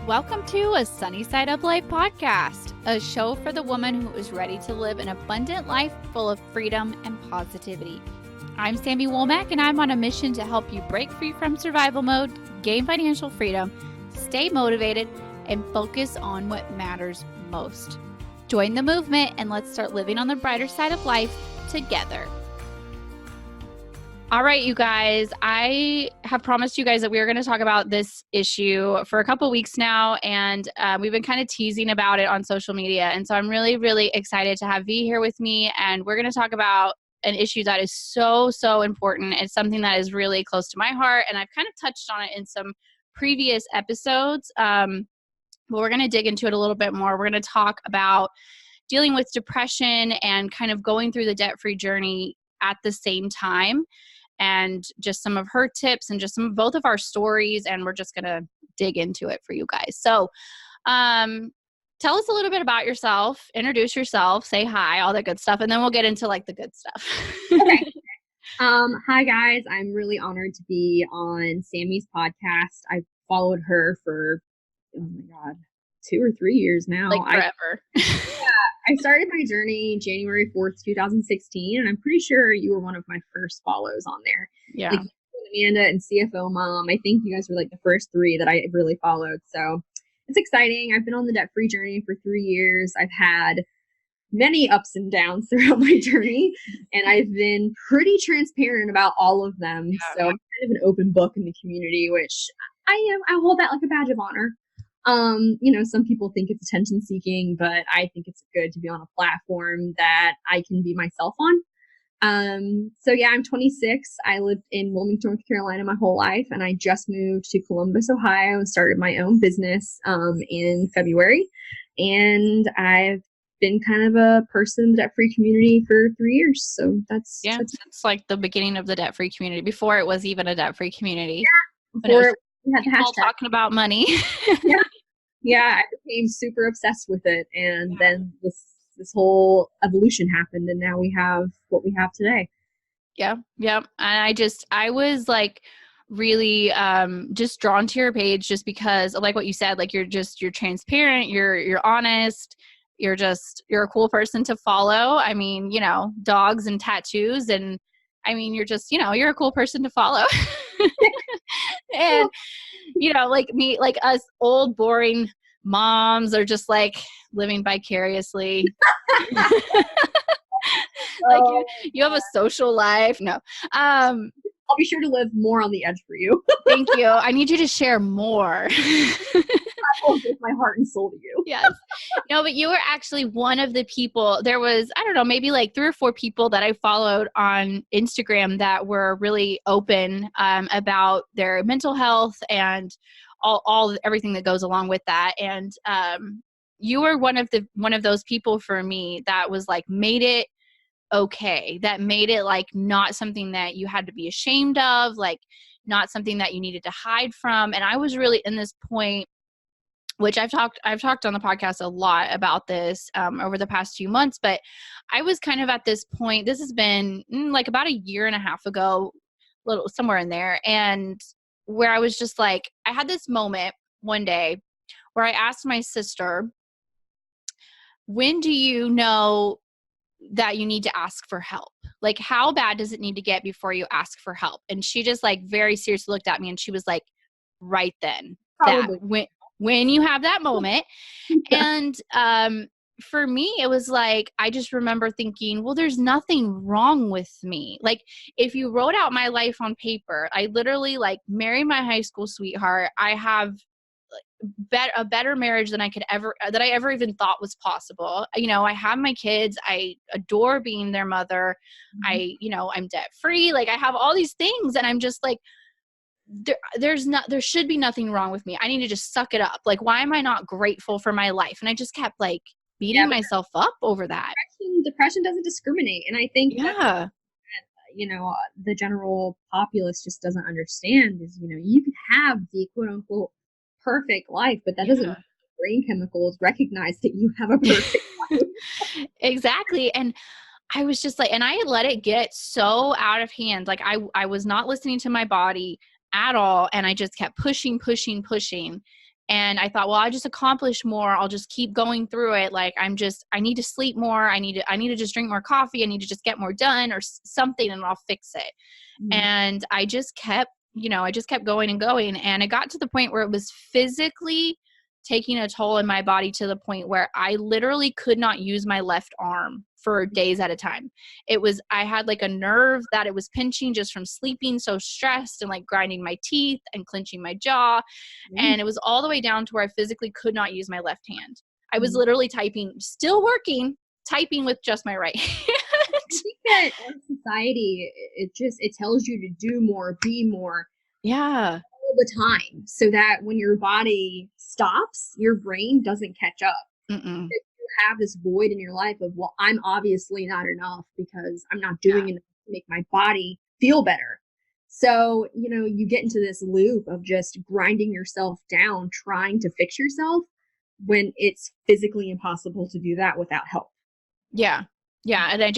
Welcome to a Sunny Side Up Life podcast, a show for the woman who is ready to live an abundant life full of freedom and positivity. I'm Sami Vee, and I'm on a mission to help you break free from survival mode, gain financial freedom, stay motivated, and focus on what matters most. Join the movement and let's start living on the brighter side of life together. All right, you guys, I have promised you guys that we are going to talk about this issue for a couple weeks now, and we've been kind of teasing about it on social media. And so I'm really, really excited to have Vee here with me, and we're going to talk about an issue that is so, so important. It's something that is really close to my heart, and I've kind of touched on it in some previous episodes, but we're going to dig into it a little bit more. We're going to talk about dealing with depression and kind of going through the debt-free journey at the same time, and just some of her tips and just some of both of our stories. And we're just going to dig into it for you guys. So tell us a little bit about yourself, introduce yourself, say hi, all that good stuff. And then we'll get into like the good stuff. Okay. Hi guys. I'm really honored to be on Sami's podcast. I followed her for, oh my God, 2 or 3 years now. Like forever. I started my journey January 4th, 2016, and I'm pretty sure you were one of my first follows on there. Yeah. Like Amanda and CFO Mom. I think you guys were like the first 3 that I really followed. So it's exciting. I've been on the debt-free journey for 3 years. I've had many ups and downs throughout my journey, and I've been pretty transparent about all of them. Yeah. So I'm kind of an open book in the community, which I am. I hold that like a badge of honor. Some people think it's attention seeking, but I think it's good to be on a platform that I can be myself on. So yeah, I'm 26. I lived in Wilmington, North Carolina my whole life, and I just moved to Columbus, Ohio, and started my own business in February. And I've been kind of a person in the debt-free community for 3 years. So that's it's like the beginning of the debt-free community before it was even a debt-free community. Before we had the people hashtag talking about money. Yeah, I became super obsessed with it, and then this whole evolution happened, and now we have what we have today. Yeah. And I was like really just drawn to your page just because like what you said, like you're transparent, you're honest, you're a cool person to follow. I mean, dogs and tattoos, and I mean, you're just, you're a cool person to follow. And like me, like us old boring moms are just like living vicariously. Like you have a social life. No. I'll be sure to live more on the edge for you. Thank you. I need you to share more. I will give my heart and soul to you. Yes. No, but you were actually one of the people. There was, I don't know, maybe like 3 or 4 people that I followed on Instagram that were really open about their mental health and everything that goes along with that. And you were one of those people for me that was like made it okay, that made it like not something that you had to be ashamed of, like not something that you needed to hide from. And I was really in this point, which I've talked on the podcast a lot about this over the past few months, but I was kind of at this point, this has been like about a year and a half ago, little somewhere in there. And where I was just like, I had this moment one day where I asked my sister, when do you know that you need to ask for help? Like, how bad does it need to get before you ask for help? And she just like very seriously looked at me and she was like, right then. Probably. That when you have that moment. And for me, it was like, I just remember thinking, well, there's nothing wrong with me. Like, if you wrote out my life on paper, I literally like married my high school sweetheart. I have a better marriage than I ever even thought was possible. I have my kids. I adore being their mother. Mm-hmm. I'm debt free. Like I have all these things, and I'm just like, there should be nothing wrong with me. I need to just suck it up. Like, why am I not grateful for my life? And I just kept like beating myself up over that. Depression doesn't discriminate. And I think that, the general populace just doesn't understand is, you could have the quote unquote perfect life, but that doesn't mean brain chemicals recognize that you have a perfect life. Exactly. And I was just like, and I let it get so out of hand. Like I was not listening to my body at all. And I just kept pushing. And I thought, well, I just accomplish more. I'll just keep going through it. Like I need to sleep more. I need to just drink more coffee. I need to just get more done or something, and I'll fix it. Mm-hmm. And I just kept going and going. And it got to the point where it was physically taking a toll in my body, to the point where I literally could not use my left arm for days at a time. I had like a nerve that it was pinching just from sleeping so stressed, and like grinding my teeth and clenching my jaw. And it was all the way down to where I physically could not use my left hand. I was literally still working, typing with just my right hand. I think that our society, it tells you to do more, be more. Yeah. All the time, so that when your body stops, your brain doesn't catch up. If you have this void in your life of, well, I'm obviously not enough because I'm not doing enough to make my body feel better. So, you get into this loop of just grinding yourself down, trying to fix yourself when it's physically impossible to do that without help. Yeah. Yeah. And I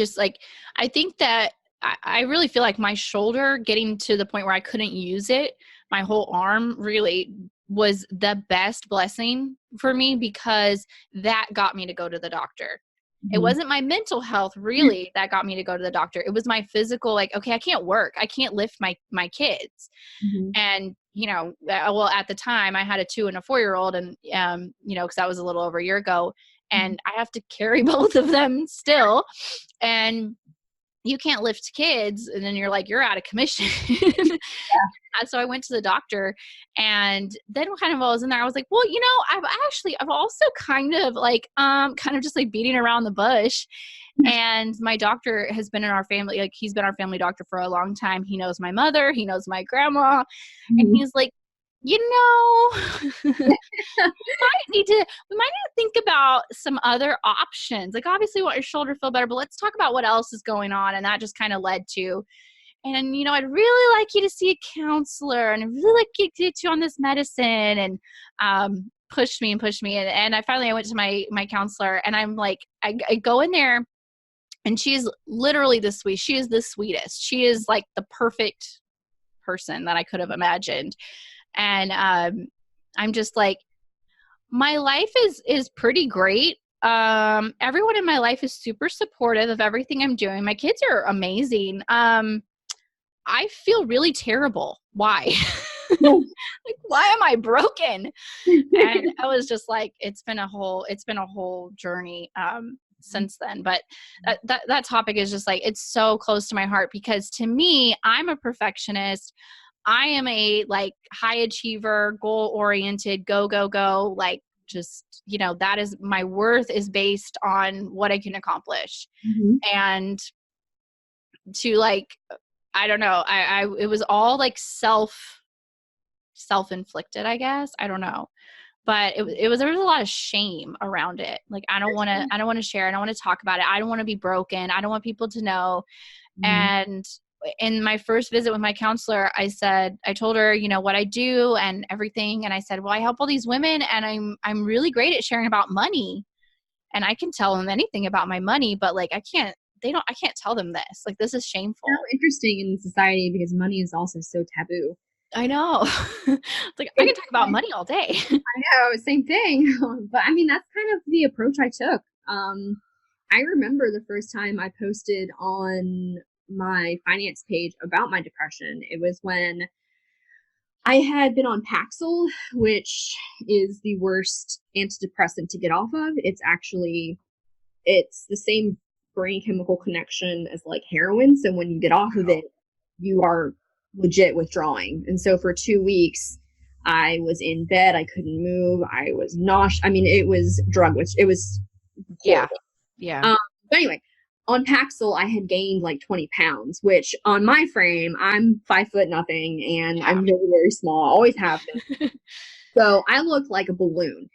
think that I really feel like my shoulder getting to the point where I couldn't use it, my whole arm, really was the best blessing for me, because that got me to go to the doctor. It wasn't my mental health really that got me to go to the doctor. It was my physical, like, okay, I can't work. I can't lift my kids. And, well, at the time I had a 2 and a 4-year-old, and, cause that was a little over a year ago, and I have to carry both of them still. And you can't lift kids, and then you're like, you're out of commission. And so I went to the doctor, and then kind of while I was in there, I was like, well, I've also kind of just like beating around the bush. And my doctor has been in our family, like he's been our family doctor for a long time. He knows my mother, he knows my grandma. And he's like, we might need to think about some other options. Like, obviously we want your shoulder to feel better, but let's talk about what else is going on. And that just kind of led to, and I'd really like you to see a counselor, and I'd really like you to get you on this medicine, and pushed me. And I finally went to my counselor, and I'm like, I go in there, and she's literally she is the sweetest. She is like the perfect person that I could have imagined. And I'm just like, my life is pretty great. Everyone in my life is super supportive of everything I'm doing. My kids are amazing. I feel really terrible. Why? Like, why am I broken? And I was just like, it's been a whole journey since then. But that topic is just like, it's so close to my heart, because to me, I'm a perfectionist. I am a like high achiever, goal oriented, go, like, just, that is my worth is based on what I can accomplish. And to like, I don't know, it was all like self-inflicted, I guess. I don't know. But there was a lot of shame around it. Like, I don't want to share. I don't want to talk about it. I don't want to be broken. I don't want people to know. And in my first visit with my counselor, I told her, what I do and everything. And I said, well, I help all these women, and I'm really great at sharing about money, and I can tell them anything about my money, but like, I can't tell them this. Like, this is shameful. So interesting in society, because money is also so taboo. I know. It's like, I can talk about money all day. I know, same thing. But I mean, that's kind of the approach I took. I remember the first time I posted on my finance page about my depression. It was when I had been on Paxil, which is the worst antidepressant to get off of. It's the same brain chemical connection as like heroin. So when you get off of it, you are legit withdrawing. And so for 2 weeks, I was in bed. I couldn't move. I was nauseous. I mean, it was it was horrible. Yeah. But anyway, on Paxil, I had gained like 20 pounds, which on my frame, I'm 5'0" and I'm very, very small. I always have been. So I looked like a balloon.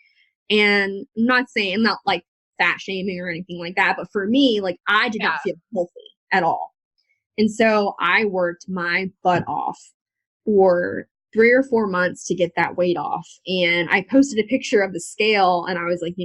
And I'm not like fat shaming or anything like that. But for me, like, I did not feel healthy at all. And so I worked my butt off for 3 or 4 months to get that weight off. And I posted a picture of the scale, and I was like,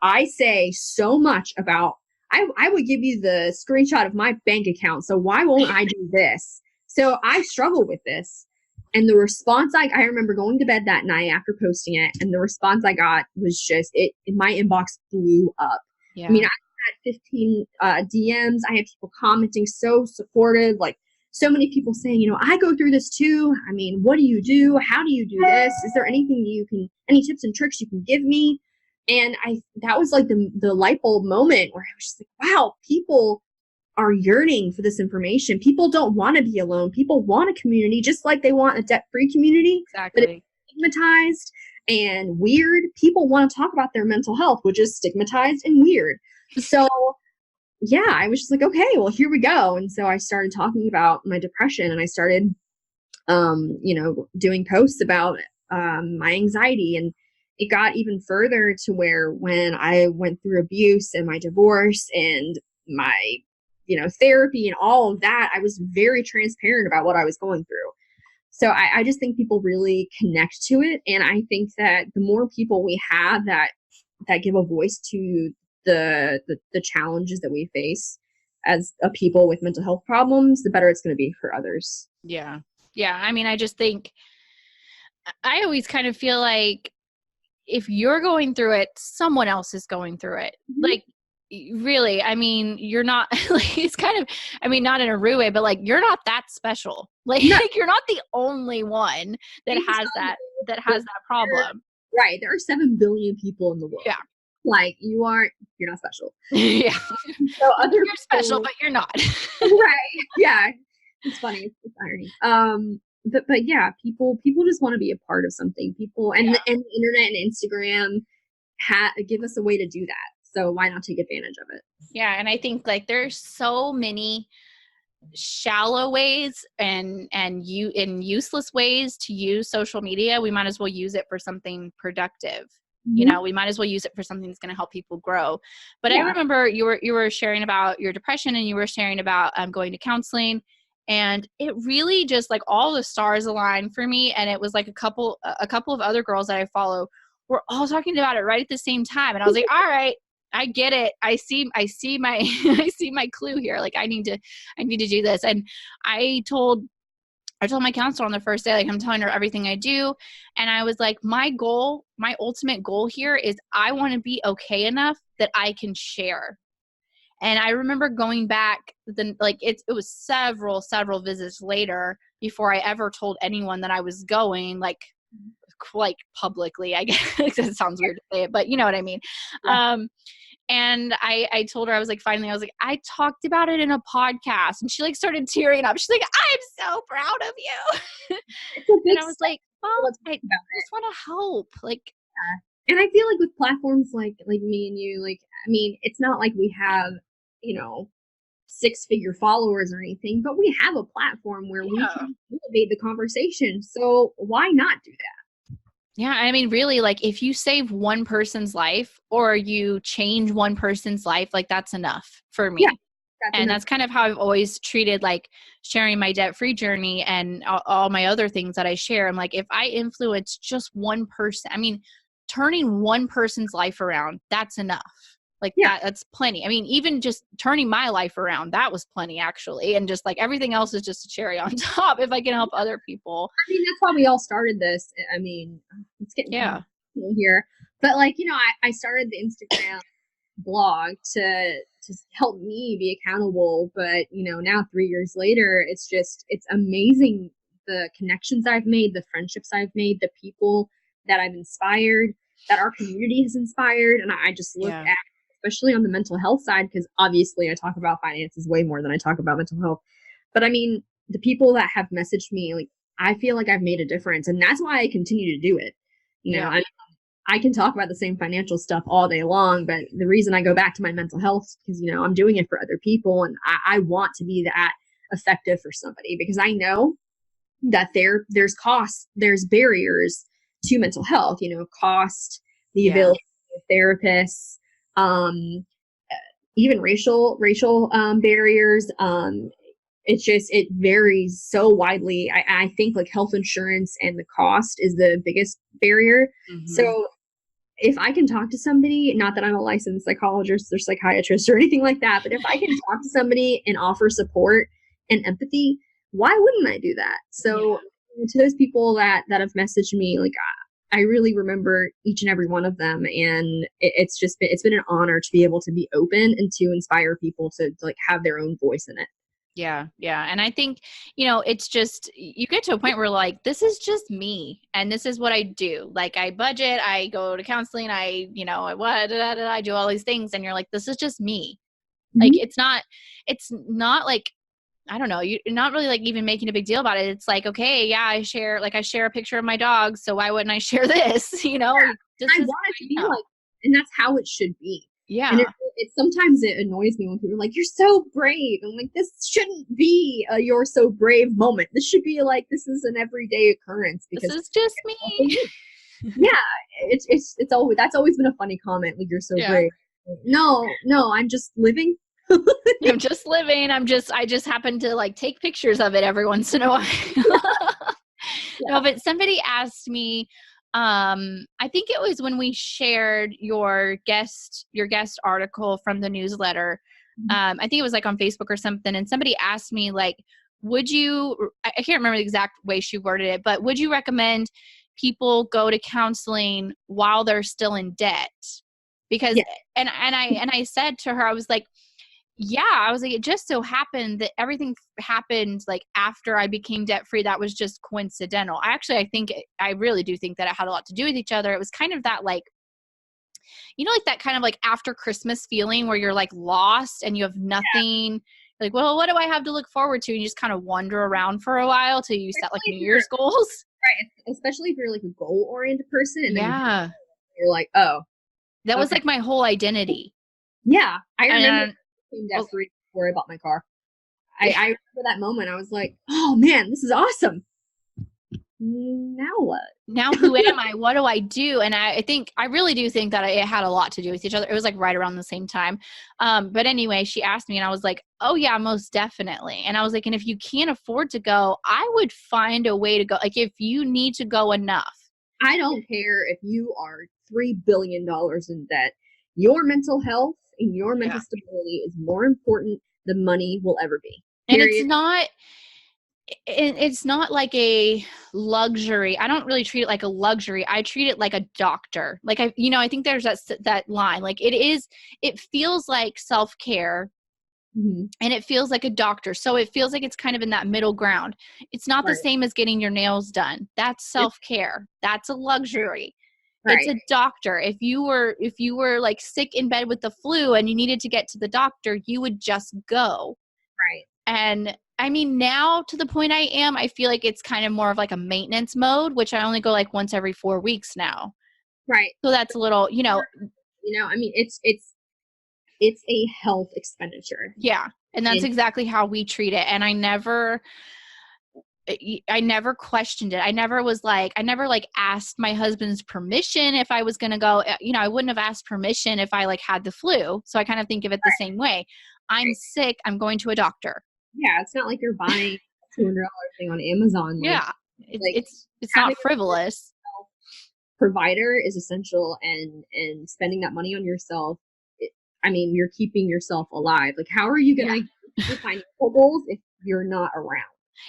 I say so much about, I would give you the screenshot of my bank account. So why won't I do this? So I struggle with this. And the response I remember going to bed that night after posting it, and the response I got was just my inbox blew up. Yeah. I mean, I had 15 DMs. I had people commenting so supportive, like so many people saying, you know, I go through this too. I mean, what do you do? How do you do this? Is there anything any tips and tricks you can give me? And that was like the light bulb moment where I was just like, wow, people are yearning for this information. People don't want to be alone. People want a community, just like they want a debt-free community. Exactly. But it's stigmatized and weird. People want to talk about their mental health, which is stigmatized and weird. So yeah, I was just like, okay, well, here we go. And so I started talking about my depression, and I started, doing posts about my anxiety. And it got even further to where when I went through abuse and my divorce and my, therapy and all of that, I was very transparent about what I was going through. So I just think people really connect to it. And I think that the more people we have that give a voice to the challenges that we face as a people with mental health problems, the better it's going to be for others. Yeah. Yeah. I mean, I just think I always kind of feel like if you're going through it, someone else is going through it. Mm-hmm. Like, really, I mean, you're not like, it's kind of, I mean, not in a rude way, but like, you're not that special. Like, no. You're not the only one that has that problem. Right. There are 7 billion people in the world. Yeah. Like, you're not special. Yeah. So you're special, but you're not. Right. Yeah. It's funny. It's irony. But yeah, people just want to be a part of something. People and the internet and Instagram give us a way to do that. So why not take advantage of it? Yeah, and I think like there's so many shallow ways and useless ways to use social media. We might as well use it for something productive. Mm-hmm. You know, we might as well use it for something that's going to help people grow. But I remember you were sharing about your depression, and you were sharing about going to counseling. And it really just like all the stars aligned for me. And it was like a couple of other girls that I follow were all talking about it right at the same time. And I was like, all right, I get it. I see my, I see my clue here. Like I need to do this. And I told my counselor on the first day, like I'm telling her everything I do. And I was like, my ultimate goal here is I want to be okay enough that I can share. And I remember going back it was several visits later before I ever told anyone that I was going, like publicly, I guess. It sounds weird to say it, but you know what I mean. Yeah. And I told her, I was like, I talked about it in a podcast, and she like started tearing up. She's like, I'm so proud of you. And I was like, well, I just want to help. Like, yeah. And I feel like with platforms like me and you, like, I mean, it's not like we have, 6-figure followers or anything, but we have a platform where we can elevate the conversation. So why not do that? Yeah. I mean, really, like if you save one person's life or you change one person's life, like that's enough for me. Yeah, that's kind of how I've always treated like sharing my debt-free journey and all my other things that I share. I'm like, if I influence just one person, I mean, turning one person's life around, that's enough. Like that's plenty. I mean, even just turning my life around, that was plenty actually. And just like everything else is just a cherry on top if I can help other people. I mean, that's why we all started this. I mean, it's getting here. But like, I started the Instagram blog to help me be accountable. But, now 3 years later, it's amazing the connections I've made, the friendships I've made, the people that I've inspired, that our community has inspired. And I just look at, especially on the mental health side, because obviously I talk about finances way more than I talk about mental health. But I mean, the people that have messaged me, like, I feel like I've made a difference. And that's why I continue to do it. I can talk about the same financial stuff all day long, but the reason I go back to my mental health is because, I'm doing it for other people. And I want to be that effective for somebody, because I know that there's costs, there's barriers to mental health, cost, the availability of therapists, even racial barriers. It varies so widely. I think like health insurance and the cost is the biggest barrier. Mm-hmm. So if I can talk to somebody, not that I'm a licensed psychologist or psychiatrist or anything like that, but if I can talk to somebody and offer support and empathy, why wouldn't I do that? So to those people that have messaged me, like I really remember each and every one of them, and it's been an honor to be able to be open and to inspire people to like have their own voice in it. Yeah. Yeah. And I think, it's just, you get to a point where like, this is just me and this is what I do. Like I budget, I go to counseling, I do all these things. And you're like, this is just me. Like, Mhm. it's not like, I don't know, you're not really like even making a big deal about it. It's like, okay, yeah, I share a picture of my dog. So why wouldn't I share this? This I is want it to who be I am. like, and that's how it should be. And Yeah. it sometimes it annoys me when people are like, "You're so brave." I'm like, this shouldn't be a "you're so brave" moment. This should be like, this is an everyday occurrence This because is just me. yeah, it's always that's always been a funny comment. Like, "You're so Yeah. brave." No, no, I'm just living. I'm just living. I just happen to like take pictures of it every once in a while. Yeah. No, but somebody asked me, I think it was when we shared your guest article from the newsletter. I think it was like on Facebook or something. And somebody asked me like, would you, I can't remember the exact way she worded it, but would you recommend people go to counseling while they're still in debt? Because, Yeah. I said to her, I was like, yeah, I was like, it just so happened that everything happened like after I became debt free. That was just coincidental. I really do think that it had a lot to do with each other. It was kind of that like, like that kind of like after Christmas feeling where you're like lost and you have nothing. Like, well, what do I have to look forward to? And you just kind of wander around for a while till you set like Especially New if you're Year's goals. right, especially if you're like a goal oriented person, and then Yeah. you're like, oh, That was okay, like my whole identity. yeah. I remember And being debt well, free before I bought my car. I remember that moment. I was like, oh man, this is awesome. Now what? now who am I? What do I do? And I really do think that it had a lot to do with each other. It was like right around the same time. But anyway, she asked me and I was like, oh yeah, most definitely. And I was like, and if you can't afford to go, I would find a way to go. Like if you need to go enough. I don't care if you are $3 billion in debt. Your mental health and your Yeah. mental stability is more important than money will ever be. And Period. it's not like a luxury. I don't really treat it like a luxury. I treat it like a doctor. Like I think there's that line. Like it feels like self-care Mm-hmm. and it feels like a doctor. So it feels like it's kind of in that middle ground. It's not the Right. same as getting your nails done. That's self-care. That's a luxury. It's Right. a doctor. If you were like sick in bed with the flu and you needed to get to the doctor, you would just go. Right. And I mean, now to the point I feel like it's kind of more of like a maintenance mode, which I only go like once every 4 weeks now. Right. So that's a little, I mean, it's a health expenditure. yeah. And that's And exactly how we treat it. And I never questioned it. I never like asked my husband's permission if I was going to go. I wouldn't have asked permission if I like had the flu. So I kind of think of it the same way. I'm right. sick. I'm going to a doctor. Yeah, it's not like you're buying a $200 thing on Amazon. Yeah. Like It's not having a frivolous. provider is essential, and spending that money on yourself. I mean, you're keeping yourself alive. Like, how are you gonna get your financial goals if you're not around?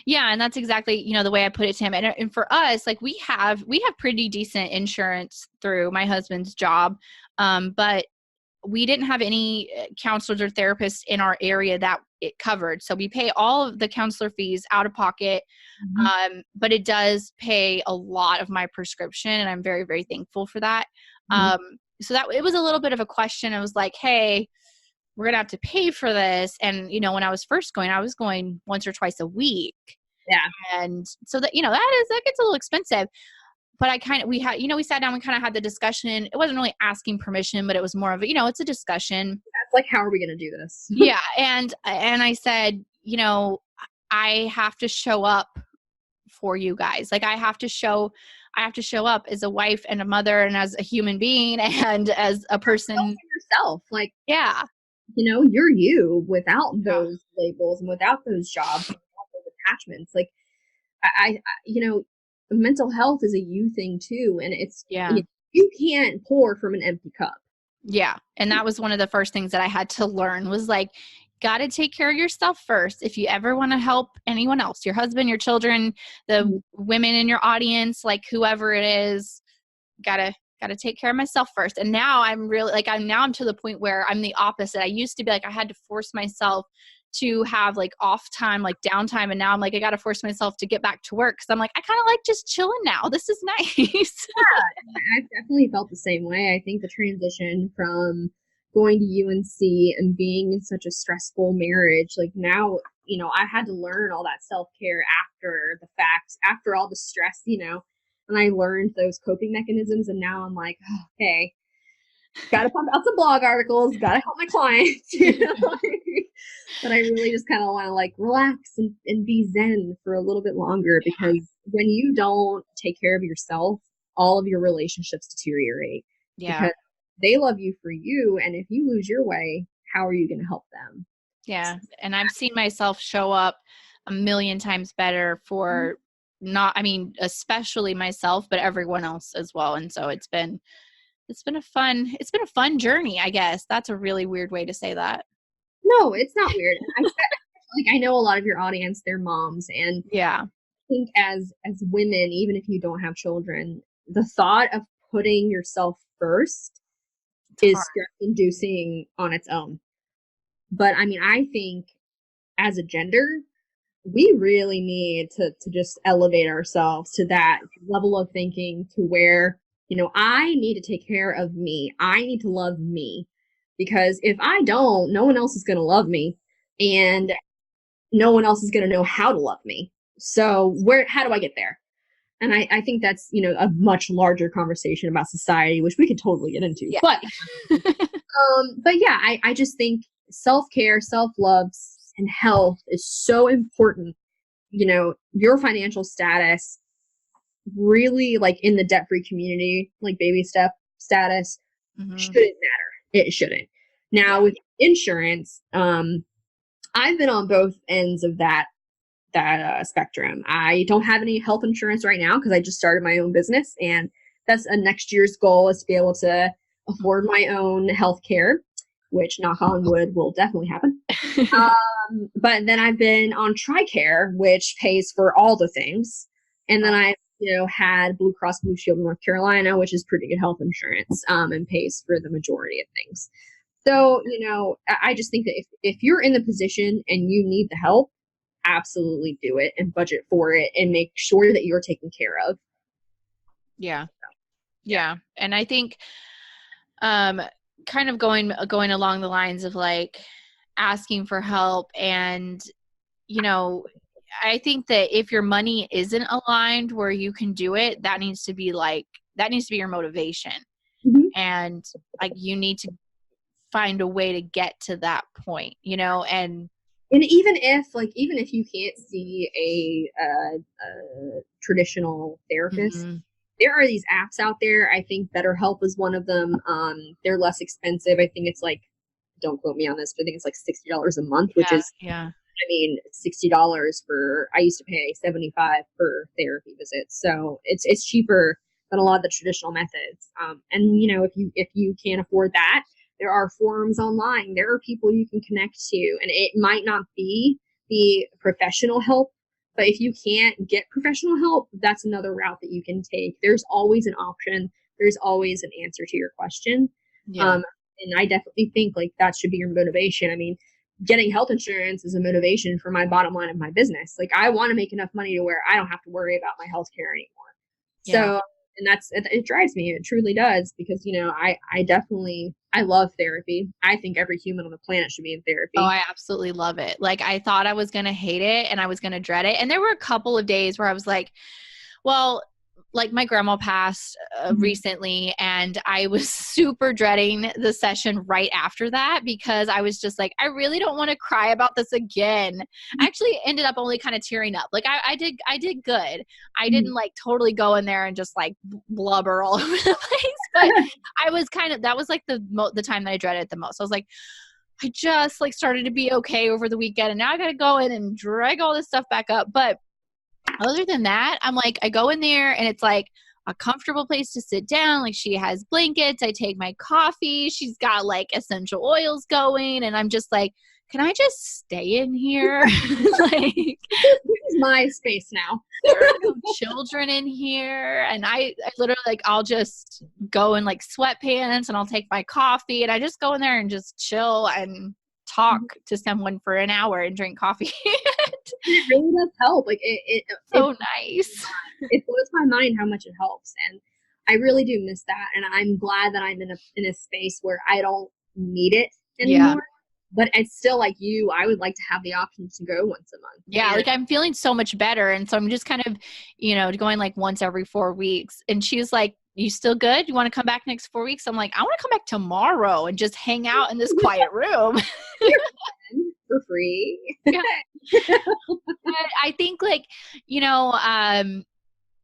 Yeah, and that's exactly, the way I put it to him. And for us, like we have pretty decent insurance through my husband's job. But we didn't have any counselors or therapists in our area that it covered. So we pay all of the counselor fees out of pocket. Mhm. But it does pay a lot of my prescription and I'm very, very thankful for that. Mhm. So that it was a little bit of a question. I was like, hey, we're going to have to pay for this. And, when I was first going, I was going once or twice a week. Yeah. And so that gets a little expensive. But we sat down, we kind of had the discussion. It wasn't really asking permission, but it was more of it's a discussion. It's like, how are we gonna do this? Yeah. And I said, I have to show up for you guys. Like I have to show up as a wife and a mother and as a human being and as a person. Yourself, like, Yeah. you're you without Yeah. those labels and without those jobs, and without those attachments. Like, mental health is a you thing too, and Yeah. you can't pour from an empty cup. Yeah. And that was one of the first things that I had to learn was like, got to take care of yourself first. If you ever want to help anyone else, your husband, your children, the women in your audience, like whoever it is, gotta take care of myself first. And now I'm really like, I'm to the point where I'm the opposite. I used to be like, I had to force myself to have like off time, like downtime. And now I'm like, I got to force myself to get back to work. Cause I'm like, I kind of like just chilling now. This is nice. Yeah, I've definitely felt the same way. I think the transition from going to UNC and being in such a stressful marriage, like now, I had to learn all that self-care after the fact, after all the stress, and I learned those coping mechanisms. And now I'm like, oh, okay, got to pump out some blog articles, got to help my clients, but I really just kind of want to like relax and be zen for a little bit longer, because when you don't take care of yourself, all of your relationships deteriorate. Yeah. Because they love you for you. And if you lose your way, how are you going to help them? Yeah. And I've seen myself show up a million times better for especially myself, but everyone else as well. And so it's been a fun journey, I guess. That's a really weird way to say that. No, it's not weird. I know a lot of your audience, they're moms, and yeah, I think as women, even if you don't have children, the thought of putting yourself first is stress inducing on its own. But I mean, I think as a gender, we really need to just elevate ourselves to that level of thinking, to where, I need to take care of me. I need to love me, because if I don't, no one else is going to love me, and no one else is going to know how to love me. So how do I get there? And I think that's, a much larger conversation about society, which we could totally get into. Yeah. But yeah, I just think self-care, self-love, and health is so important. Your financial status, really, like in the debt-free community, like baby step status, shouldn't matter. It shouldn't. Now with insurance, I've been on both ends of that spectrum. I don't have any health insurance right now because I just started my own business, and that's a next year's goal, is to be able to afford my own health care, which, knock on wood, will definitely happen. But then I've been on TRICARE, which pays for all the things. And then I've, had Blue Cross Blue Shield of North Carolina, which is pretty good health insurance, and pays for the majority of things. So, I just think that if you're in the position and you need the help, absolutely do it and budget for it and make sure that you're taken care of. Yeah. Yeah. And I think, kind of going along the lines of like asking for help, and, I think that if your money isn't aligned where you can do it, that needs to be your motivation. Mm-hmm. And like, you need to find a way to get to that point, and even if you can't see a traditional therapist, there are these apps out there. I think BetterHelp is one of them. They're less expensive. I think it's like, don't quote me on this, but I think it's like $60 a month, which is, I mean, $60 for, I used to pay $75 per therapy visit. So it's cheaper than a lot of the traditional methods. And if you can't afford that, there are forums online. There are people you can connect to, and it might not be the professional help, but if you can't get professional help, that's another route that you can take. There's always an option. There's always an answer to your question. Yeah. And I definitely think like that should be your motivation. I mean, getting health insurance is a motivation for my bottom line of my business. Like, I want to make enough money to where I don't have to worry about my health care anymore. So, and it drives me. It truly does, because, I love therapy. I think every human on the planet should be in therapy. Oh, I absolutely love it. Like, I thought I was going to hate it and I was going to dread it. And there were a couple of days where I was like, well, like my grandma passed recently, and I was super dreading the session right after that, because I was just like, I really don't want to cry about this again. I actually ended up only kind of tearing up. Like I did good. I didn't like totally go in there and just like blubber all over the place, but I was that was like the time that I dreaded it the most. I was like, I just like started to be okay over the weekend, and now I got to go in and drag all this stuff back up. But other than that, I'm like, I go in there and it's like a comfortable place to sit down. Like, she has blankets. I take my coffee. She's got like essential oils going. And I'm just like can I just stay in here? Like, This is my space now. there are no children in here. And I literally, like, I'll just go in like sweatpants and I'll take my coffee and I just go in there and just chill and talk to someone for an hour and drink coffee. It really does help. Like So nice. It blows my mind how much it helps. And I really do miss that. And I'm glad that I'm in a space where I don't need it anymore. Yeah. But it's still like you, I would like to have the option to go once a month. Yeah, like I'm feeling so much better. And so I'm just kind of, going like once every 4 weeks. And she's like, you still good? You want to come back next 4 weeks? I'm like, I want to come back tomorrow and just hang out in this quiet room. For free. Yeah. But I think like,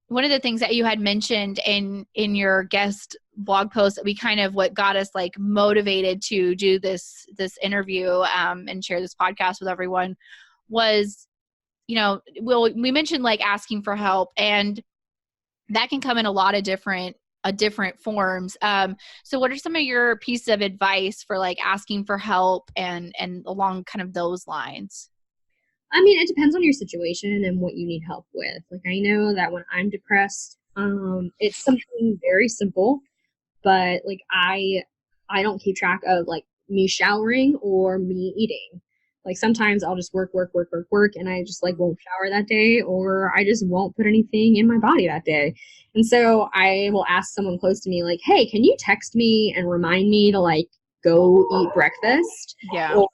one of the things that you had mentioned in your guest blog post that we kind of what got us like motivated to do this interview and share this podcast with everyone was, we mentioned like asking for help, and that can come in a lot of different forms. So what are some of your pieces of advice for like asking for help and along kind of those lines? I mean, it depends on your situation and what you need help with. Like, I know that when I'm depressed, it's something very simple, but like I don't keep track of like me showering or me eating. Like sometimes I'll just work, and I just like won't shower that day, or I just won't put anything in my body that day. And so I will ask someone close to me, like, hey, can you text me and remind me to like go eat breakfast? Yeah. Or,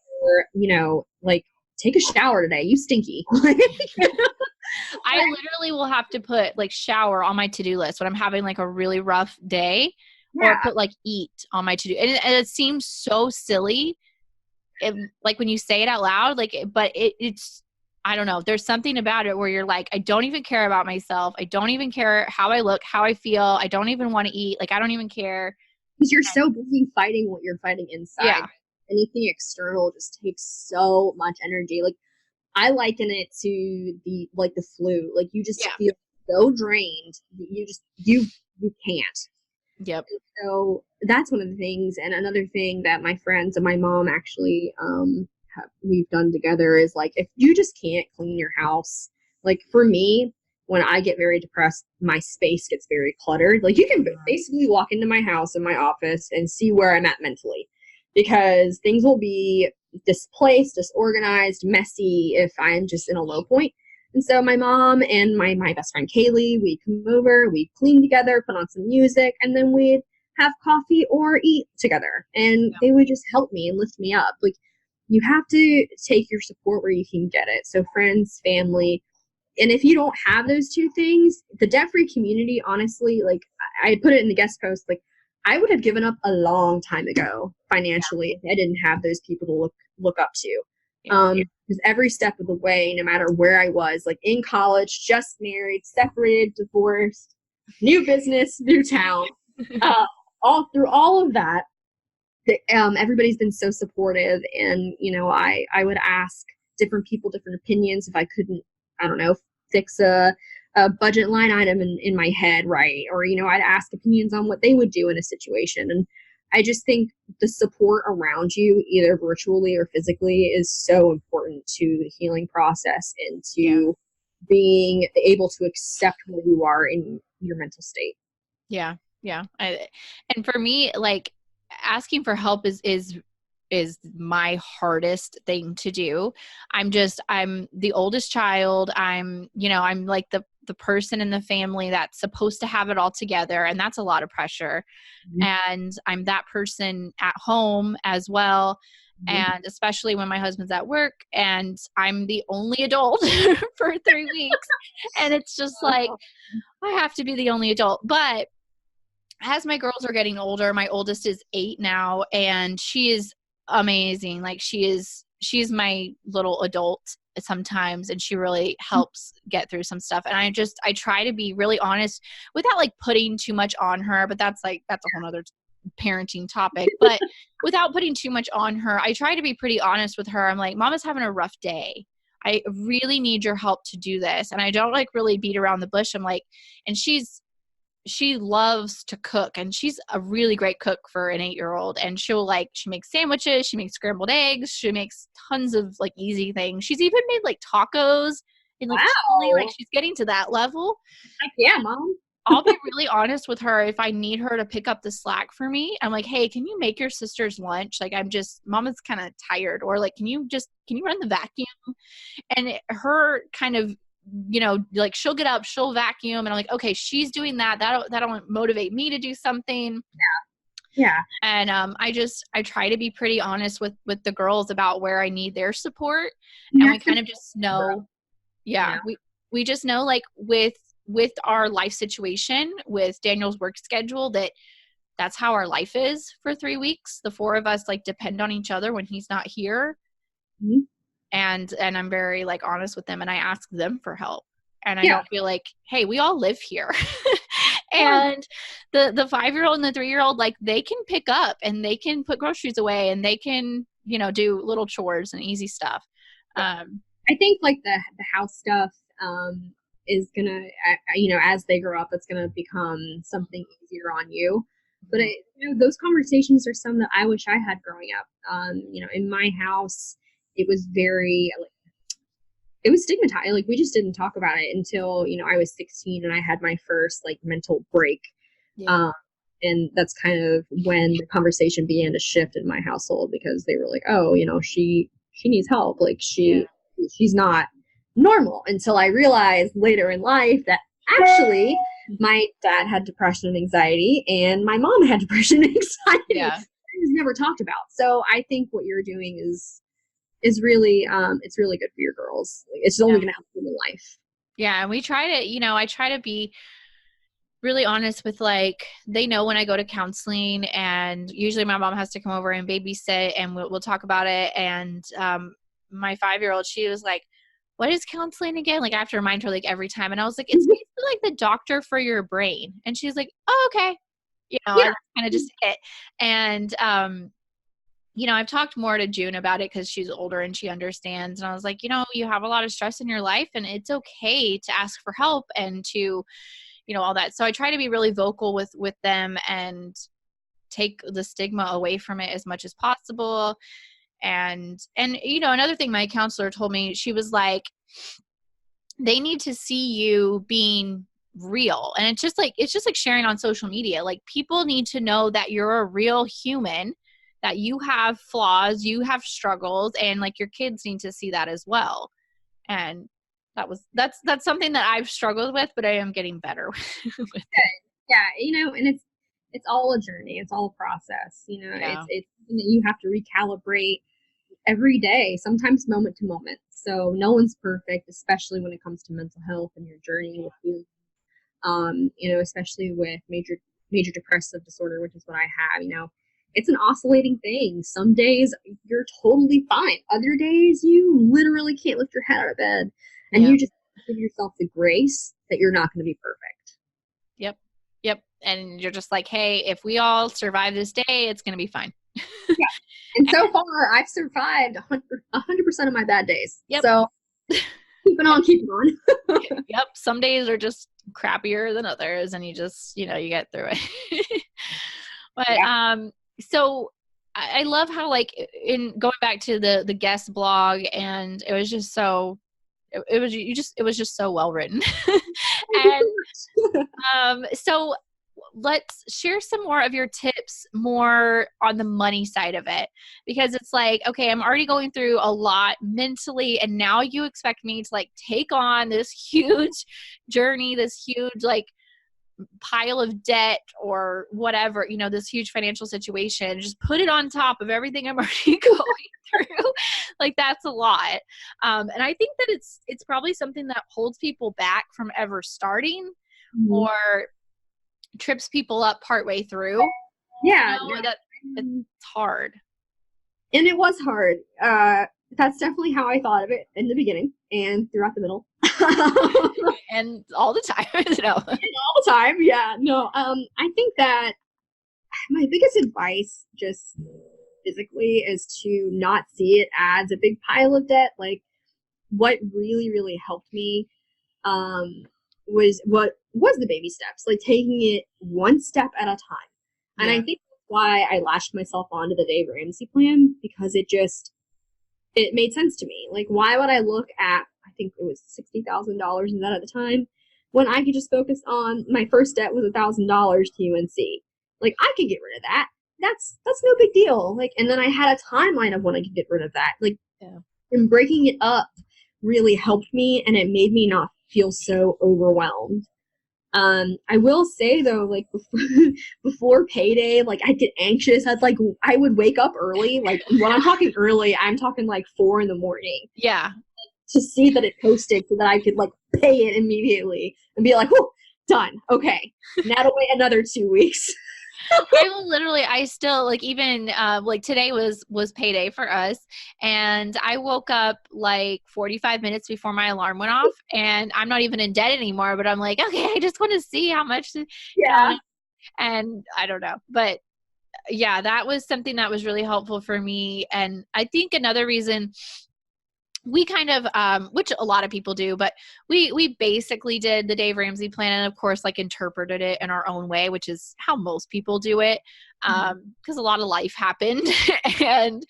like, take a shower today, you stinky. I literally will have to put like shower on my to-do list when I'm having like a really rough day, or put like eat on my to-do. And it seems so silly. Like when you say it out loud, like, but it's, I don't know. There's something about it where you're like, I don't even care about myself. I don't even care how I look, how I feel. I don't even want to eat. Like, I don't even care. Because you're so busy fighting what you're fighting inside. Yeah. Anything external just takes so much energy. Like, I liken it to the flu. Like, you just feel so drained that you can't. Yep. And so that's one of the things. And another thing that my friends and my mom actually we've done together is like, if you just can't clean your house, like for me, when I get very depressed, my space gets very cluttered. Like, you can basically walk into my house and my office and see where I'm at mentally, because things will be displaced, disorganized, messy if I'm just in a low point. And so my mom and my best friend Kaylee, we'd come over, we'd clean together, put on some music, and then we'd have coffee or eat together. And they would just help me and lift me up. Like, you have to take your support where you can get it. So friends, family. And if you don't have those two things, the debt-free community, honestly, like I put it in the guest post, like I would have given up a long time ago financially if I didn't have those people to look up to. Because every step of the way, no matter where I was, like in college, just married, separated, divorced, new business, new town, all through all of that, everybody's been so supportive. And, I would ask different people, different opinions if I couldn't, I don't know, fix a budget line item in my head, right? Or, I'd ask opinions on what they would do in a situation. And I just think the support around you, either virtually or physically, is so important to the healing process and to being able to accept where you are in your mental state. Yeah. Yeah. And for me, like asking for help is my hardest thing to do. I'm the oldest child. I'm like the person in the family that's supposed to have it all together. And that's a lot of pressure. Mm-hmm. And I'm that person at home as well. Mm-hmm. And especially when my husband's at work and I'm the only adult for 3 weeks. And it's just like, I have to be the only adult. But as my girls are getting older, my oldest is 8 now, and she is amazing. Like she's my little adult sometimes, and she really helps get through some stuff. And I try to be really honest without like putting too much on her, but that's a whole nother parenting topic. But without putting too much on her, I try to be pretty honest with her. I'm like, Mama's having a rough day. I really need your help to do this. And I don't like really beat around the bush. I'm like, and she's she loves to cook, and she's a really great cook for an 8-year-old. And she makes sandwiches, she makes scrambled eggs, she makes tons of like easy things. She's even made like tacos and like chili, like she's getting to that level. Heck yeah, Mom. I'll be really honest with her. If I need her to pick up the slack for me, I'm like, hey, can you make your sister's lunch? Like, Mama's kind of tired. Or like, can you run the vacuum? And her kind of, like she'll get up, she'll vacuum. And I'm like, okay, she's doing that. That'll motivate me to do something. Yeah. And I try to be pretty honest with the girls about where I need their support. And we kind of just know, we just know, like with our life situation, with Daniel's work schedule, that's how our life is for 3 weeks. The 4 of us like depend on each other when he's not here. Mm-hmm. And I'm very like honest with them, and I ask them for help. And I don't feel like, hey, we all live here. And the 5-year-old and the 3-year-old, like they can pick up and they can put groceries away and they can, do little chores and easy stuff. I think like the house stuff, is gonna, as they grow up, it's gonna become something easier on you. But those conversations are some that I wish I had growing up. In my house, it was very it was stigmatized. Like we just didn't talk about it until I was 16 and I had my first like mental break. And that's kind of when the conversation began to shift in my household, because they were like, oh, she needs help. Like she's not normal, until I realized later in life that actually my dad had depression and anxiety and my mom had depression and anxiety. It was never talked about. So I think what you're doing is really it's really good for your girls. It's only going to help them in life. Yeah, and we try to, I try to be really honest with, like, they know when I go to counseling, and usually my mom has to come over and babysit, and we'll talk about it. And my 5-year-old, she was like, what is counseling again? Like I have to remind her like every time. And I was like, it's basically like the doctor for your brain. And she's like, oh, okay. I kind of just it. And, I've talked more to June about it because she's older and she understands. And I was like, you have a lot of stress in your life, and it's okay to ask for help and to, all that. So I try to be really vocal with them and take the stigma away from it as much as possible. And another thing my counselor told me, she was like, they need to see you being real. And it's just like sharing on social media. Like people need to know that you're a real human, that you have flaws, you have struggles, and like your kids need to see that as well. And that's something that I've struggled with, but I am getting better with it. Yeah, and it's all a journey. It's all a process. It's you have to recalibrate every day, sometimes moment to moment. So no one's perfect, especially when it comes to mental health and your journey with you. Especially with major depressive disorder, which is what I have. It's an oscillating thing. Some days you're totally fine. Other days you literally can't lift your head out of bed, and you just give yourself the grace that you're not going to be perfect. Yep. And you're just like, hey, if we all survive this day, it's going to be fine. Yeah. And so far, I've survived 100% of my bad days. Yep. So keep it on. Yep. Some days are just crappier than others, and you just, you get through it. But so I love how, like, in going back to the guest blog, and it was just so it was just so well written. And so let's share some more of your tips more on the money side of it, because it's like, okay, I'm already going through a lot mentally, and now you expect me to like take on this huge journey, this huge like pile of debt or whatever, this huge financial situation, just put it on top of everything I'm already going through. Like that's a lot. And I think that it's probably something that holds people back from ever starting, or trips people up partway through. Yeah. It's hard. And it was hard. That's definitely how I thought of it in the beginning and throughout the middle. And all the time. And all the time. Yeah. No. I think that my biggest advice, just physically, is to not see it as a big pile of debt. Like what really, really helped me was what was the baby steps, like taking it one step at a time. And I Yeah. think that's why I lashed myself onto the Dave Ramsey plan, because it made sense to me. Like, why would I look at, I think it was $60,000 in that at the time, when I could just focus on my first debt was $1,000 to UNC. Like, I could get rid of that. That's no big deal. Like, and then I had a timeline of when I could get rid of that. Like, Yeah. and breaking it up really helped me, and it made me not feel so overwhelmed. I will say though, like before payday, like I'd get anxious. I would wake up early. Like when I'm talking early, I'm talking like 4 in the morning Yeah. to see that it posted so that I could like pay it immediately and be like, "Whoa, done. Okay, now to wait another 2 weeks." I still like, even like today was payday for us, and I woke up like 45 minutes before my alarm went off, and I'm not even in debt anymore, but I'm like, okay, I just want to see how much, Yeah. and I don't know. But yeah, that was something that was really helpful for me. And I think another reason we kind of which a lot of people do, but we basically did the Dave Ramsey plan, and of course like interpreted it in our own way, which is how most people do it, because a lot of life happened. And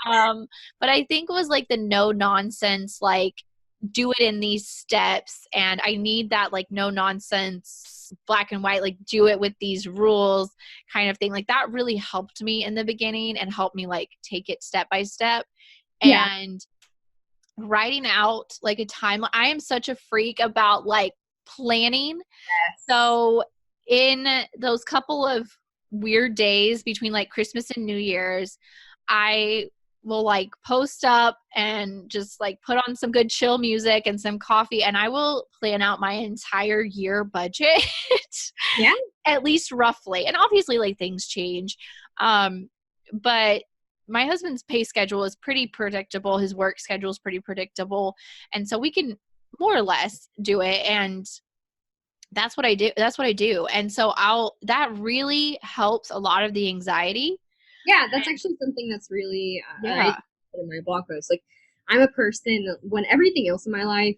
but I think it was like the no nonsense, like do it in these steps, and I need that like no nonsense black and white, like do it with these rules kind of thing. Like that really helped me in the beginning and helped me like take it step by step. Yeah. And writing out like a timeline. I am such a freak about like planning. Yes. So in those couple of weird days between like Christmas and New Year's, I will like post up and just like put on some good chill music and some coffee, and I will plan out my entire year budget. Yeah. At least roughly. And obviously like things change. But my husband's pay schedule is pretty predictable. His work schedule is pretty predictable. And so we can more or less do it. And that's what I do. That's what I do. And so that really helps a lot of the anxiety. Yeah, that's actually something that's really I Yeah. put in my blog post. Like, I'm a person when everything else in my life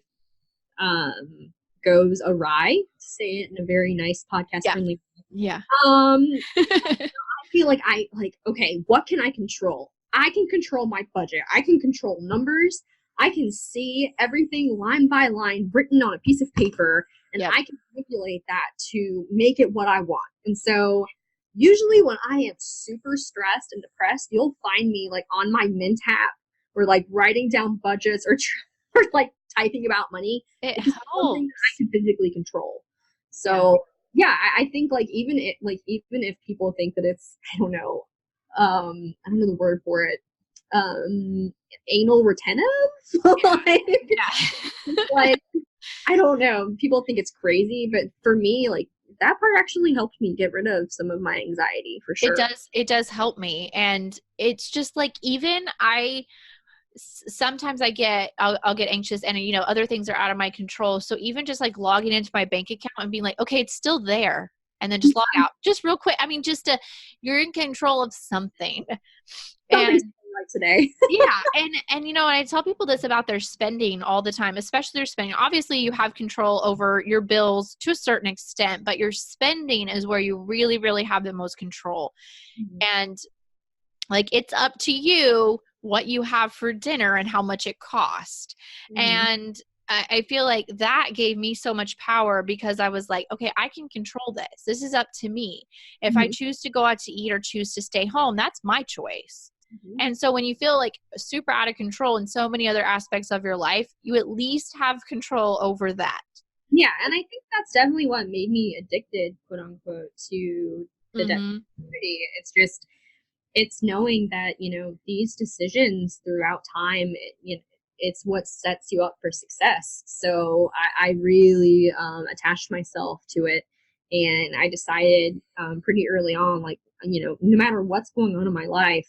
goes awry, to say it in a very nice podcast Yeah. friendly. Yeah. I feel like okay, what can I control? I can control my budget. I can control numbers. I can see everything line by line written on a piece of paper, and Yep. I can manipulate that to make it what I want. And so usually when I am super stressed and depressed, you'll find me like on my Mint app or like writing down budgets or like typing about money. It Because it's something that I helps. can physically control. Yeah. So yeah, I think like even if people think that it's, I don't know the word for it, anal retentive, like, Yeah. like I don't know, people think it's crazy, but for me, like that part actually helped me get rid of some of my anxiety for sure. It does help me. And it's just like, even sometimes I'll get anxious, and other things are out of my control. So even just like logging into my bank account and being like, okay, it's still there, and then just log out just real quick. I mean, you're in control of something. Something's And like today. yeah, and I tell people this about their spending all the time, especially their spending. Obviously, you have control over your bills to a certain extent, but your spending is where you really, really have the most control. And like, it's up to you what you have for dinner and how much it cost. And I feel like that gave me so much power, because I was like, okay, I can control this. This is up to me. If I choose to go out to eat or choose to stay home, that's my choice. And so when you feel like super out of control in so many other aspects of your life, you at least have control over that. Yeah, and I think that's definitely what made me addicted, quote unquote, to the debt community. It's knowing that, these decisions throughout time, it's what sets you up for success. So I really attached myself to it, and I decided pretty early on, like, no matter what's going on in my life,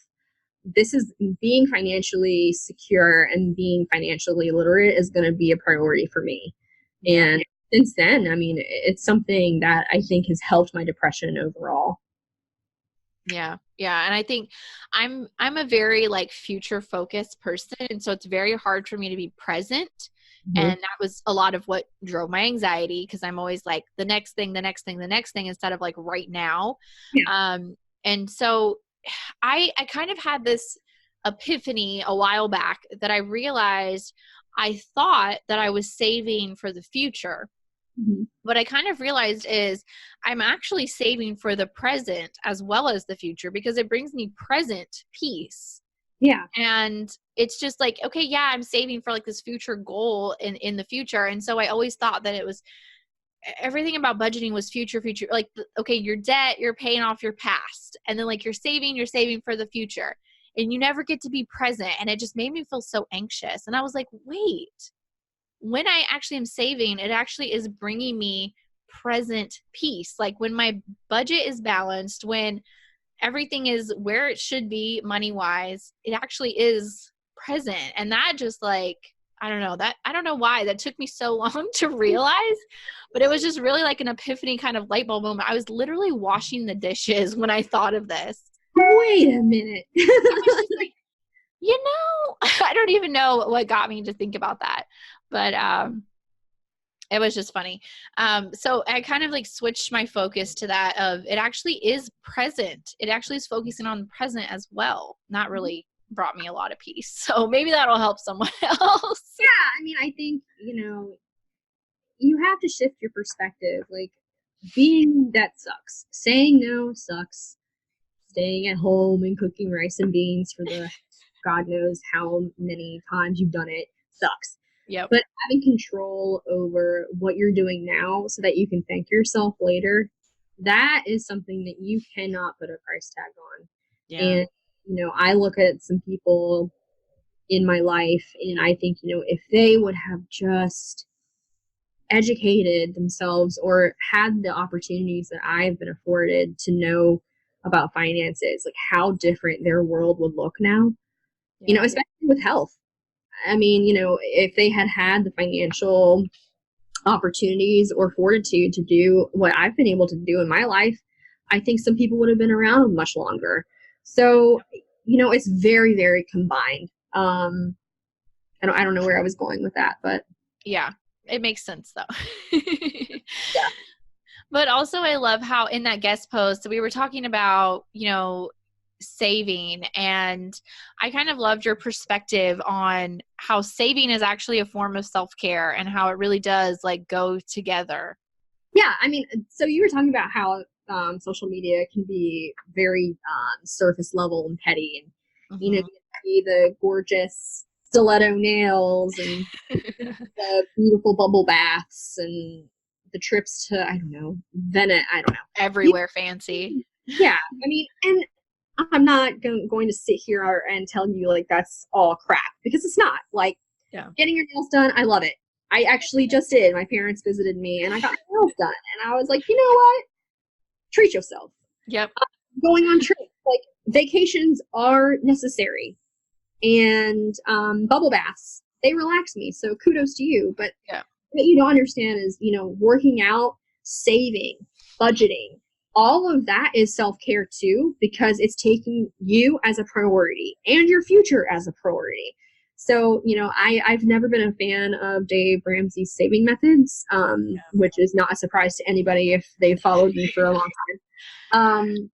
this is being financially secure and being financially literate is going to be a priority for me. Yeah. And since then, I mean, it's something that I think has helped my depression overall. Yeah. Yeah. And I think I'm a very like future focused person. And so it's very hard for me to be present Mhm. And that was a lot of what drove my anxiety, because I'm always like the next thing, the next thing, the next thing, instead of like right now. Yeah. And so I kind of had this epiphany a while back that I realized I thought that I was saving for the future. Mhm. What I kind of realized is I'm actually saving for the present as well as the future, because it brings me present peace. Yeah. And it's just like, okay, yeah, I'm saving for like this future goal in the future. And so I always thought that it was, everything about budgeting was future, like, okay, your debt, you're paying off your past, and then like you're saving for the future, and you never get to be present. And it just made me feel so anxious. And I was like, wait, when I actually am saving, it actually is bringing me present peace. Like when my budget is balanced, when everything is where it should be money wise, it actually is present. And that just like, I don't know, that I don't know why that took me so long to realize, but it was just really like an epiphany kind of light bulb moment. I was literally washing the dishes when I thought of this. Wait a minute. I was just like, I don't even know what got me to think about that. But it was just funny. So I kind of like switched my focus to that of it actually is present. It actually is focusing on the present as well. Not really brought me a lot of peace. So maybe that'll help someone else. Yeah, I mean, I think, you have to shift your perspective. Like, being that sucks. Saying no sucks. Staying at home and cooking rice and beans for the God knows how many times you've done it sucks. Yep. But having control over what you're doing now so that you can thank yourself later, that is something that you cannot put a price tag on. Yeah. And, I look at some people in my life and I think, if they would have just educated themselves or had the opportunities that I've been afforded to know about finances, like how different their world would look now, Yeah. especially with health. I mean, if they had had the financial opportunities or fortitude to do what I've been able to do in my life, I think some people would have been around much longer. So, it's very, very combined. I don't know where I was going with that, but Yeah. It makes sense though. yeah. But also I love how in that guest post we were talking about, saving, and I kind of loved your perspective on how saving is actually a form of self-care and how it really does like go together. Yeah, I mean, so you were talking about how social media can be very surface level and petty, and you Mm-hmm. see the gorgeous stiletto nails and the beautiful bubble baths and the trips to, I don't know, Venice. I don't know. Everywhere fancy. Yeah, I mean, and I'm not going to sit here and tell you like that's all crap, because it's not. Like, Yeah. getting your nails done, I love it. I actually just did. My parents visited me and I got my nails done. And I was like, you know what? Treat yourself. Yep. Going on trips, like, vacations are necessary. And bubble baths, they relax me. So kudos to you. But Yeah. what you don't understand is, working out, saving, budgeting, all of that is self-care too, because it's taking you as a priority and your future as a priority. So, I've never been a fan of Dave Ramsey's saving methods, which is not a surprise to anybody if they've followed me for a long time.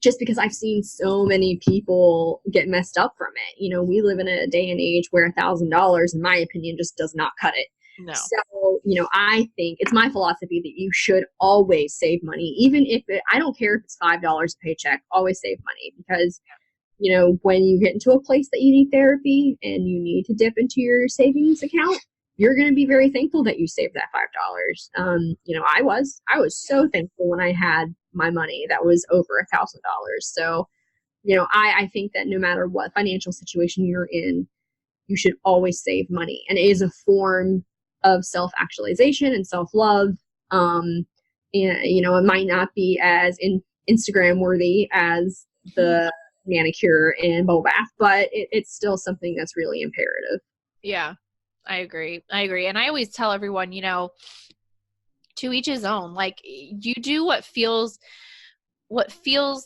Just because I've seen so many people get messed up from it. We live in a day and age where $1,000, in my opinion, just does not cut it. No. So, I think it's my philosophy that you should always save money, even if I don't care if it's $5 a paycheck, always save money, because, when you get into a place that you need therapy and you need to dip into your savings account, you're going to be very thankful that you saved that $5. I was so thankful when I had my money that was over $1,000. So, I think that no matter what financial situation you're in, you should always save money. And it is a form of self-actualization and self-love. And, it might not be as Instagram worthy as the manicure and bubble bath, but it's still something that's really imperative. Yeah, I agree. And I always tell everyone, to each his own. Like, you do what feels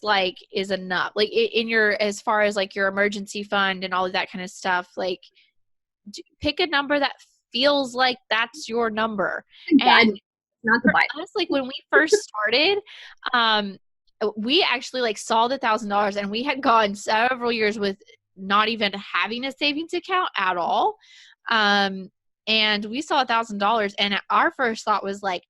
like is enough. Like in your, as far as like your emergency fund and all of that kind of stuff, like pick a number that feels like that's your number. God, And not the for Bible. us, like when we first started, we actually like saw the $1,000, and we had gone several years with not even having a savings account at all. And we saw $1,000, and our first thought was like,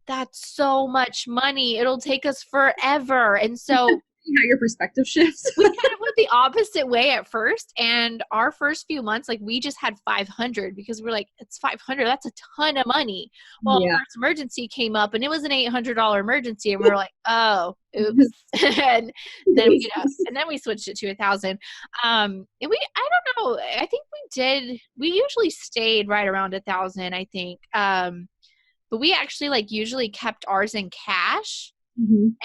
that's so much money. It'll take us forever. And so How your perspective shifts. we kind of went the opposite way at first. And our first few months, like we just had 500 because we're like, it's 500. That's a ton of money. Well, Yeah. first emergency came up and it was an $800 emergency. And we were like, oh, oops. and then, and then we switched it to 1,000. And I don't know. I think we usually stayed right around 1,000, I think. But we actually like usually kept ours in cash.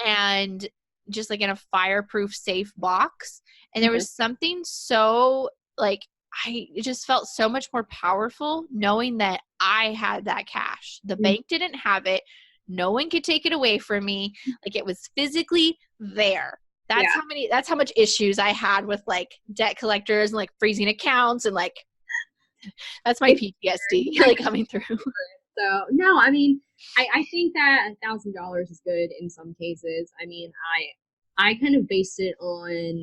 And just like in a fireproof safe box. And there was something so like, it just felt so much more powerful knowing that I had that cash. The bank didn't have it. No one could take it away from me. Like it was physically there. That's how much issues I had with like debt collectors and like freezing accounts and like, that's my PTSD like coming through. So no, I mean, I think that $1,000 is good in some cases. I mean, I kind of based it on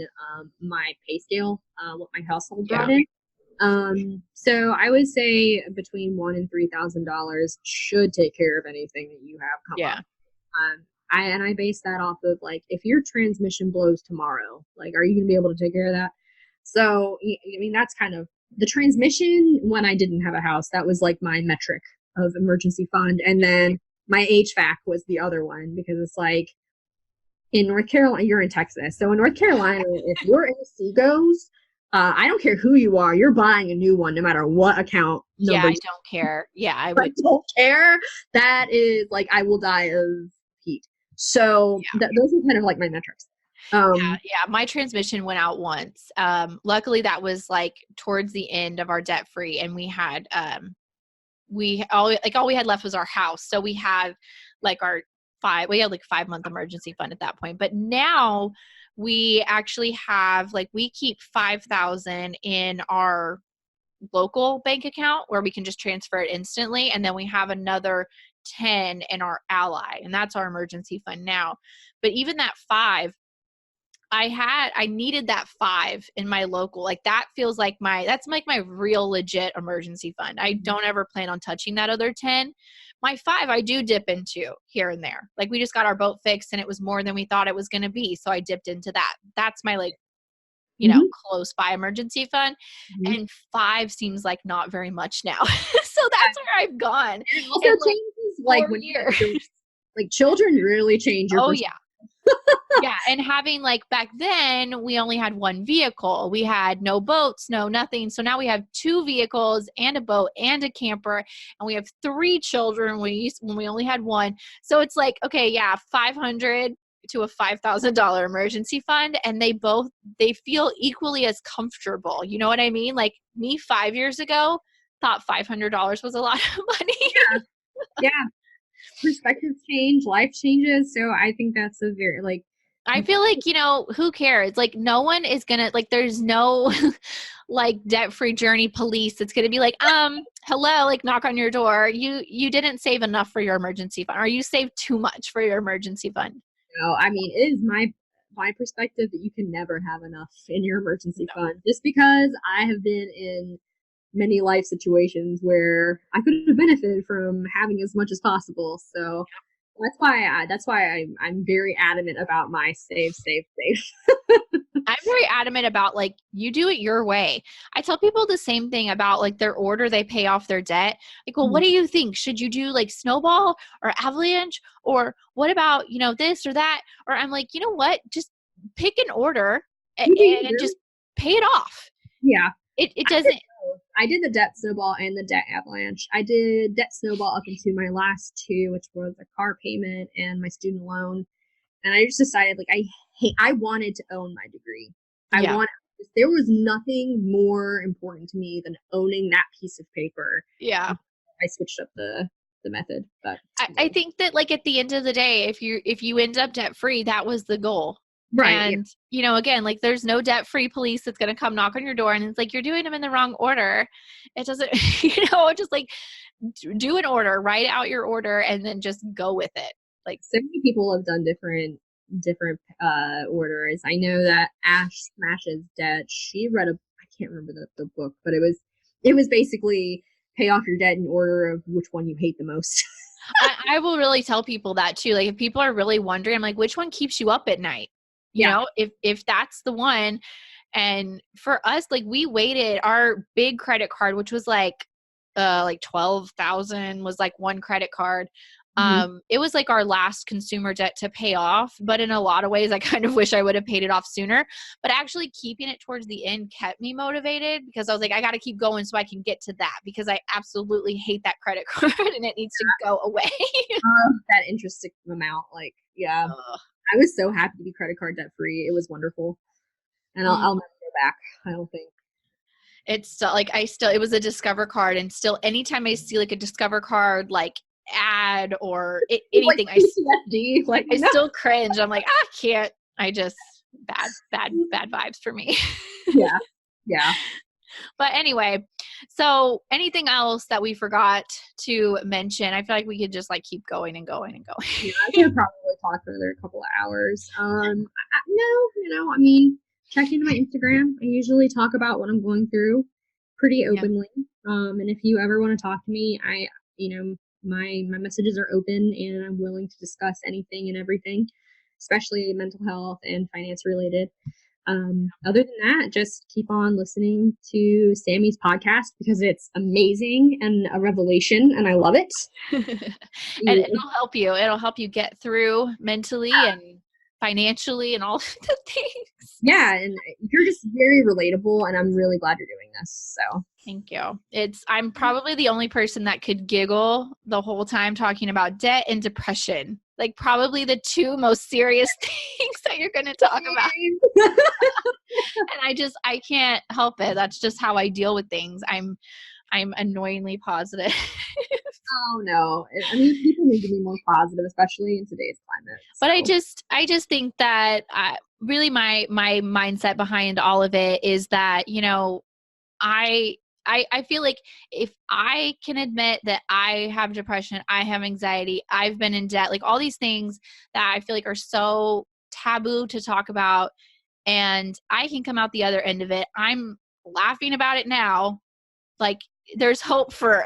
my pay scale, what my household brought in. So I would say between $1,000 and $3,000 should take care of anything that you have come up. I base that off of like, if your transmission blows tomorrow, like, are you gonna be able to take care of that? So I mean, that's kind of the transmission. When I didn't have a house, that was like my metric of emergency fund, and then my HVAC was the other one, because it's like, in North Carolina, you're in Texas, so in North Carolina, if your AC goes, I don't care who you are, you're buying a new one no matter what account number. I don't care. I don't care. That is like, I will die of heat. So those are kind of like my metrics. My transmission went out once. Luckily that was like towards the end of our debt free, and we had all we had left was our house. So we had like we had like 5-month emergency fund at that point. But now we actually have like, we keep 5,000 in our local bank account where we can just transfer it instantly. And then we have another 10 in our Ally, and that's our emergency fund now. But even that 5, I needed that 5 in my local. Like that feels like that's like my real legit emergency fund. I don't ever plan on touching that other 10. My 5, I do dip into here and there. Like we just got our boat fixed and it was more than we thought it was going to be. So I dipped into that. That's my like, close by emergency fund. And 5 seems like not very much now. So that's where I've gone. It also changes like when like children really change your and having like, back then we only had one vehicle. We had no boats, no nothing. So now we have 2 vehicles and a boat and a camper, and we have 3 children when we only had 1. So it's like, okay, 500 to a $5,000 emergency fund, and they feel equally as comfortable. You know what I mean? Like me 5 years ago thought $500 was a lot of money. Perspectives change, life changes. So I think that's a very like, I feel like, who cares? Like no one is gonna, like, there's no like debt-free journey police that's gonna be like, hello, like knock on your door. You didn't save enough for your emergency fund, or you saved too much for your emergency fund. I mean, it is my perspective that you can never have enough in your emergency fund, just because I have been in many life situations where I could have benefited from having as much as possible. So that's why I'm very adamant about my save. I'm very adamant about like, you do it your way. I tell people the same thing about like their order they pay off their debt. Like, well, what do you think? Should you do like snowball or avalanche, or what about, this or that? Or I'm like, you know what? Just pick an order and just pay it off. Yeah. It doesn't. I did the debt snowball and the debt avalanche. I did debt snowball up into my last 2, which was a car payment and my student loan. And I just decided like, I wanted to own my degree. There was nothing more important to me than owning that piece of paper. Yeah. I switched up the method, but I think that like at the end of the day, if you end up debt free, that was the goal. Right. And, again, like there's no debt-free police that's going to come knock on your door. And it's like, you're doing them in the wrong order. It doesn't, just like do an order, write out your order, and then just go with it. Like, so many people have done different orders. I know that Ash Smashes Debt. She read I can't remember the book, but it was basically pay off your debt in order of which one you hate the most. I will really tell people that too. Like if people are really wondering, I'm like, which one keeps you up at night? If that's the one. And for us, like we waited our big credit card, which was like 12,000 was like one credit card. It was like our last consumer debt to pay off, but in a lot of ways, I kind of wish I would have paid it off sooner, but actually keeping it towards the end kept me motivated because I was like, I got to keep going so I can get to that because I absolutely hate that credit card and it needs to go away. That interest amount. Like, yeah, I was so happy to be credit card debt free. It was wonderful. And I'll never go back. I don't think. It's still like, it was a Discover card and still anytime I see like a Discover card, like ad or anything, like PTSD, I still cringe. I'm like, I can't. I just bad vibes for me. Yeah. But anyway, so anything else that we forgot to mention? I feel like we could just like keep going and going and going. Yeah, I could probably talk for another couple of hours. No, I mean, check into my Instagram. I usually talk about what I'm going through pretty openly. And if you ever want to talk to me, my messages are open and I'm willing to discuss anything and everything, especially mental health and finance related. Other than that, just keep on listening to Sami's podcast because it's amazing and a revelation and I love it. And it'll help you. It'll help you get through mentally and financially and all the things. Yeah, and you're just very relatable and I'm really glad you're doing this. So thank you. I'm probably the only person that could giggle the whole time talking about debt and depression. Like probably the two most serious things that you're going to talk about. And I can't help it. That's just how I deal with things. I'm annoyingly positive. Oh no. I mean, people need to be more positive, especially in today's climate. So. But I just think that really my mindset behind all of it is that, I feel like if I can admit that I have depression, I have anxiety, I've been in debt, like all these things that I feel like are so taboo to talk about, and I can come out the other end of it. I'm laughing about it now. Like there's hope for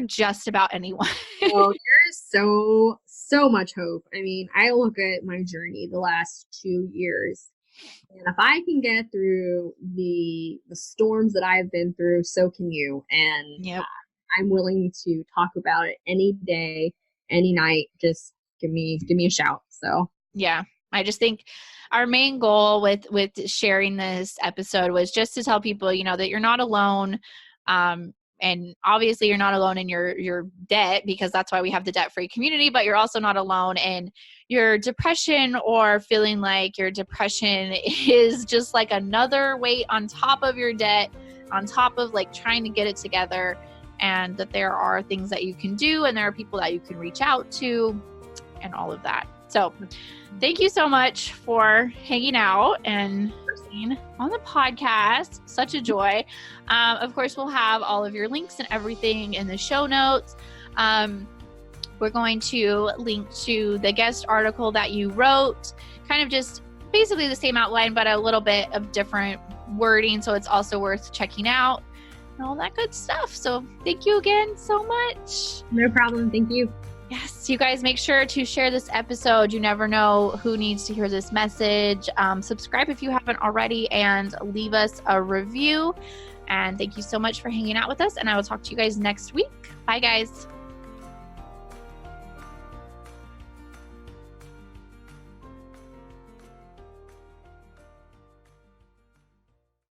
just about anyone. Oh, there's so much hope. I mean, I look at my journey the last 2 years. And if I can get through the storms that I've been through, so can you. And I'm willing to talk about it any day, any night. Just give me a shout. So yeah, I just think our main goal with sharing this episode was just to tell people, that you're not alone. And obviously you're not alone in your debt because that's why we have the debt-free community, but you're also not alone in your depression or feeling like your depression is just like another weight on top of your debt, on top of like trying to get it together, and that there are things that you can do and there are people that you can reach out to and all of that. So thank you so much for hanging out and listening on the podcast. Such a joy. Of course, we'll have all of your links and everything in the show notes. We're going to link to the guest article that you wrote, kind of just basically the same outline, but a little bit of different wording. So it's also worth checking out and all that good stuff. So thank you again so much. No problem. Thank you. Yes, you guys make sure to share this episode. You never know who needs to hear this message. Subscribe if you haven't already and leave us a review. And thank you so much for hanging out with us. And I will talk to you guys next week. Bye, guys.